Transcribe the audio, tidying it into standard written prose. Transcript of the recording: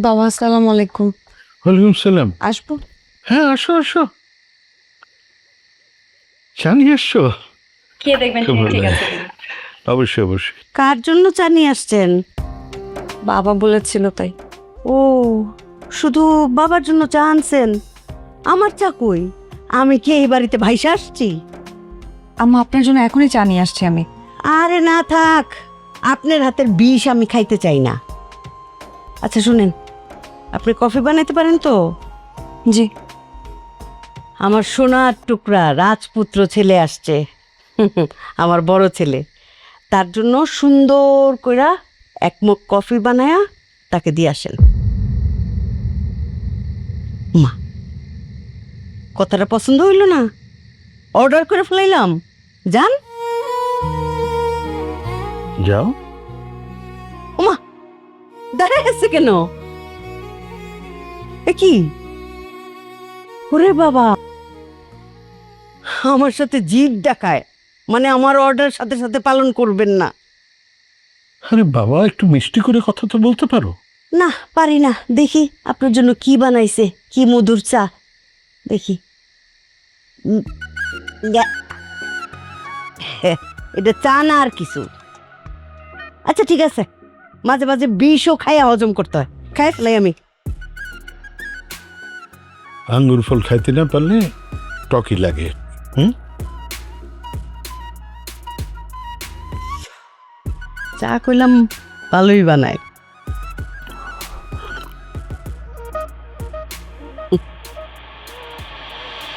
বাবা আসসালামু আলাইকুম। ওয়ালাইকুম সালাম। আসবো? হ্যাঁ, আসো আসো। চা নিয়ে আসছো? খেয়ে দেখবেন ঠিক আছে কিনা। অবশ্যই অবশ্যই। কার জন্য চা নিয়ে আসছেন? বাবা বলেছিল তাই। ও, শুধু বাবার জন্য চা আনছেন? আমার চা কই? আমি কি এই বাড়িতে ভাইসা আসছি? আম্মা আপনার জন্য এখনই চা নিয়ে আসছি আমি। আরে না থাক, আপনার হাতের বিষ আমি খাইতে চাই না। আচ্ছা শুনেন, আপনি কফি বানাইতে পারেন তো? জি। আমার সোনার টুকরা রাজপুত্র ছেলে আসছে, আমার বড় ছেলে। তার জন্য সুন্দর কইরা এক মগ কফি বানায়া তাকে দিয়ে আসেন। মা, কথাটা পছন্দ হইল না? অর্ডার করে ফেলাইলাম, যান। যাও। ওমা, দাঁড়ায় আছে কেন? এ কি? ওরে বাবা, আমার সাথে জিদ দেখায়, মানে আমার অর্ডার সাথে সাথে পালন করবেন না? আরে বাবা, একটু মিষ্টি করে কথা তো বলতে পারো। না, পারি না। দেখি আপনার জন্য কি বানাইছে, কি মধুর চা দেখি। উম, এটা চা না আর কিছু। আচ্ছা ঠিক আছে, মাঝে মাঝে বিষও খাইয়া হজম করতে হয়, খাই ফেলাই আমি। আঙ্গুর ফল খাইতে না পারলে টকই লাগে। চা কইলাম ভালোই বানায়।